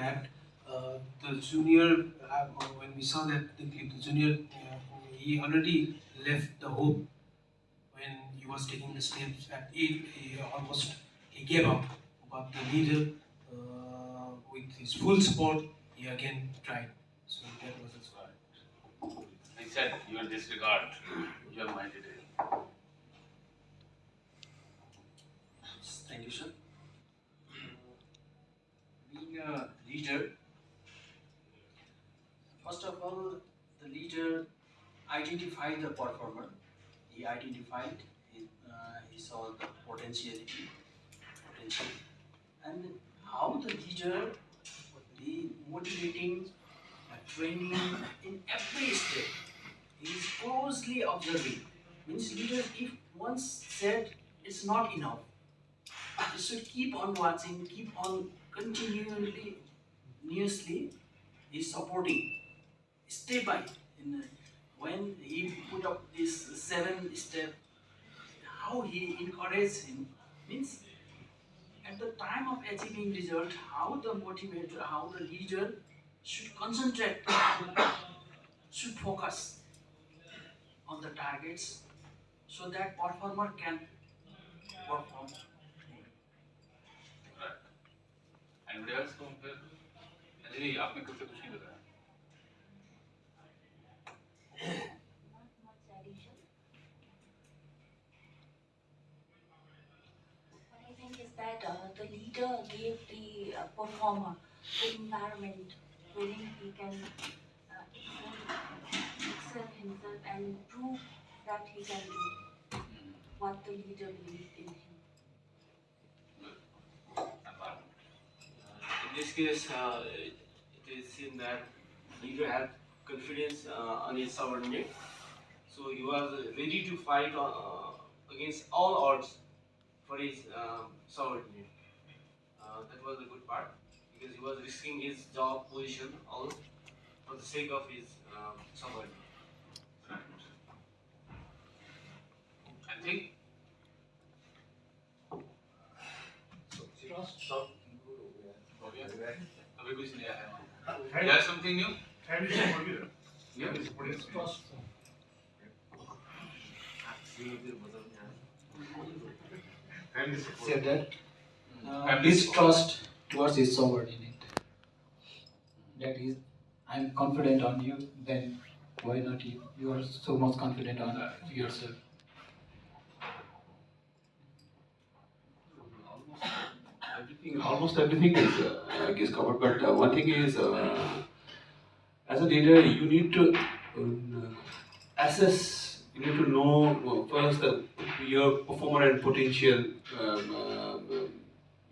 that the junior, when we saw that the clip, the junior, he already left the hope when he was taking the steps at 8. He gave up, but the leader, with his full support, he again tried. So that was his part. I said you will disregard your mind detail. Thank you, sir. Being a leader, first of all, the leader identified the performer. He identified, he saw the potential, and how the leader be motivating, training in every step. He is closely observing. Means leaders, if once said it's not enough, you should keep on watching, keep on continually he's supporting step by in when he put up this 7 step, how he encouraged him means at the time of achieving result, how the motivator, how the leader should concentrate, should focus on the targets so that performer can perform. Right. Anybody else compare? जी आपने खुद से कुछ नहीं बताया. Not much addition. What I think is that the leader gave the performer the environment wherein he can excel himself and prove that he can do what the leader believed in him. In this case, it is seen that leader had confidence on his subordinate, so he was ready to fight against all odds for his subordinate. That was a good part because he was risking his job position all for the sake of his subordinate. I think हो गया. अभी कुछ नया है. There's something new. Yeah. Said that Family his support. trust towards his subordinate. That is, I'm confident on you, then why not you? You are so much confident on yourself. Almost everything is, I guess, covered. But one thing is, as a leader, you need to assess. You need to know first your performer and potential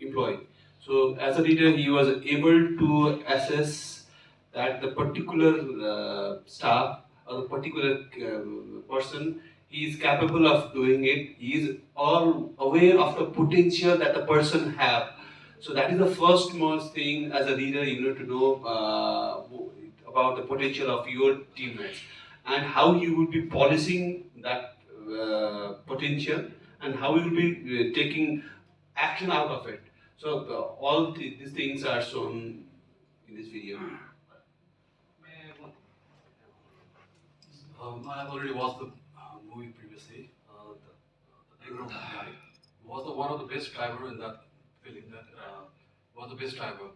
employee. So, as a leader, he was able to assess that the particular staff or the particular person, he is capable of doing it. He is all aware of the potential that the person have. So that is the first most thing as a leader you need to know about the potential of your teammates and how you will be policing that potential and how you will be taking action out of it. So all these things are shown in this video. I have already watched the movie previously. The background guy was one of the best driver in that film. That was the best driver.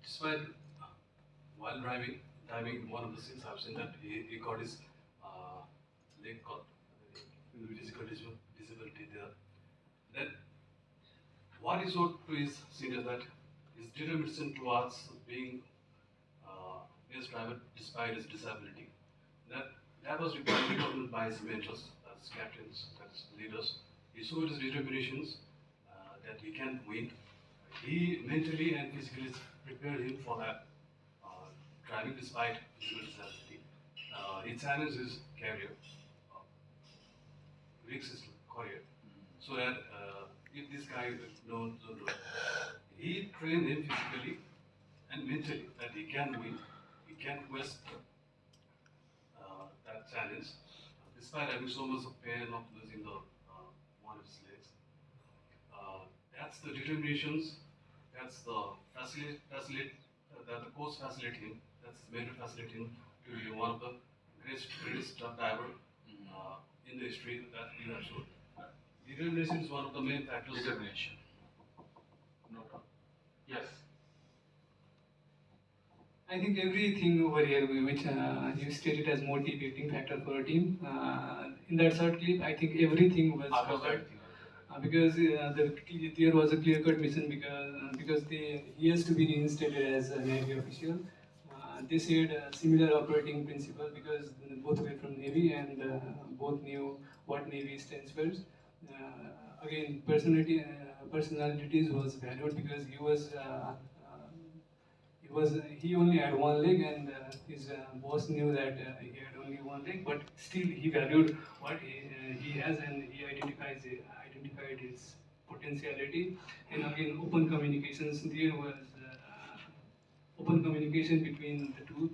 Despite while driving, one of the scenes I've seen that he got his leg caught, physical disability there. Then what he showed to his senior that his determination towards being best driver despite his disability. That was recognized by his mentors, as captains, as leaders. He showed his determinations that he can win. He mentally and physically prepared him for that driving despite physical disability. He challenged his career, risks his career, so that if this guy knows, he trained him physically and mentally that he can win, he can quest that challenge, despite having so much of pain of losing the one of his legs. That's the determinations that's the that the coach facilitate him. That's the main facilitate him to be one of the greatest diver in the history that we have shown. Determination is one of the main factors. Determination. No doubt. Yes. I think everything over here which you stated as motivating factor for a team, in that third clip, I think everything was Almost covered. everything. Because there was a clear-cut mission because he has to be reinstated as a Navy official. They said a similar operating principle because both were from Navy and both knew what Navy stands for. Again, personalities was valued because he only had one leg and his boss knew that he had only one leg, but still he valued what he has and he identified its potentiality. And again, open communications. There was open communication between the two.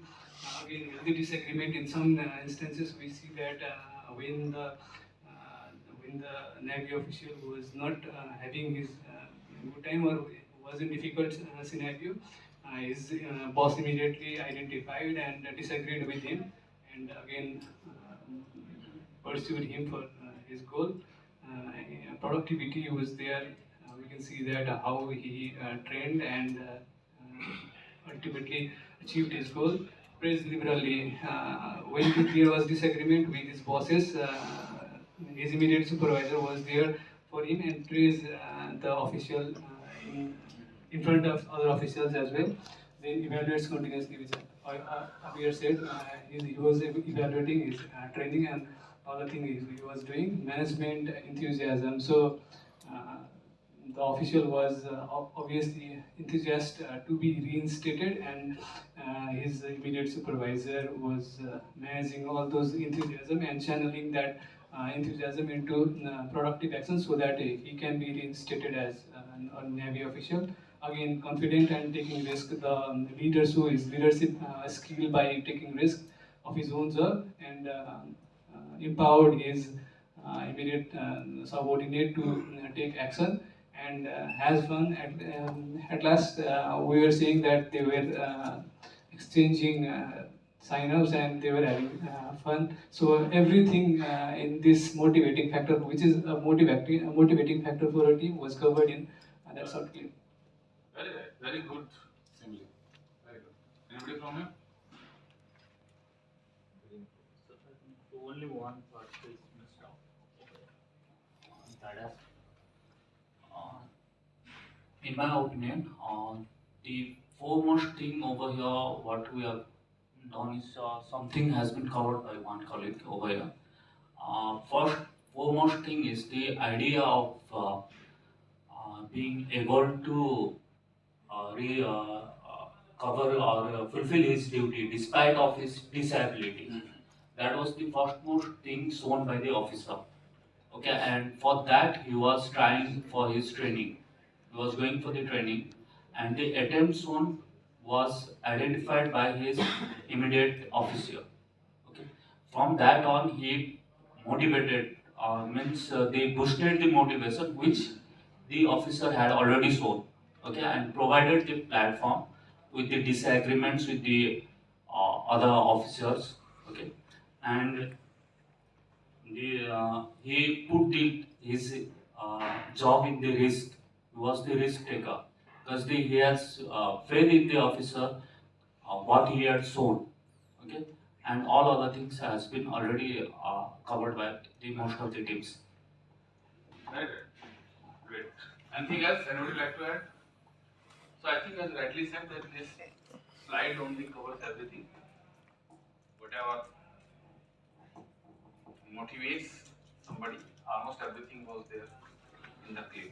Again, the disagreement in some instances we see that when the Navy official was not having his good time or was in difficult scenario, his boss immediately identified and disagreed with him, and again pursued him for his goal. Productivity was there. We can see that how he trained and ultimately achieved his goal. Praised liberally. When there was disagreement with his bosses, his immediate supervisor was there for him and praised the official in front of other officials as well. Then evaluates continuously, which Abir said he was evaluating his training and all the things he was doing, management enthusiasm. So the official was obviously enthusiastic to be reinstated, and his immediate supervisor was managing all those enthusiasm and channeling that enthusiasm into productive action so that he can be reinstated as a Navy official. Again, confident and taking risk. The leader who is leadership skill by taking risk of his own job and empowered his immediate subordinate to take action and has fun. At last, we were saying that they were exchanging sign-ups and they were having fun. So everything in this motivating factor, which is a motivating factor for a team, was covered in that short clip. Very right. Very good simile. Very good. Anybody from here? So only one part is missed out. That is, in my opinion, the foremost thing over here, what we have done is something has been covered by one colleague over here. First, foremost thing is the idea of being able to cover or fulfill his duty despite of his disability. That was the firstmost thing shown by the officer. Okay, and for that he was trying for his training. He was going for the training, and the attempt shown was identified by his immediate officer. Okay, from that on he motivated, they boosted the motivation which the officer had already shown. Okay, and provided the platform with the disagreements with the other officers. Okay, and he put his job in the risk. He was the risk taker because he has faith in the officer, what he had shown. Okay, and all other things has been already covered by the most of the teams. Very good. Great. Anything else? Anybody like to add? So I think as rightly said that this slide only covers everything. Whatever motivates somebody, almost everything was there in the clip.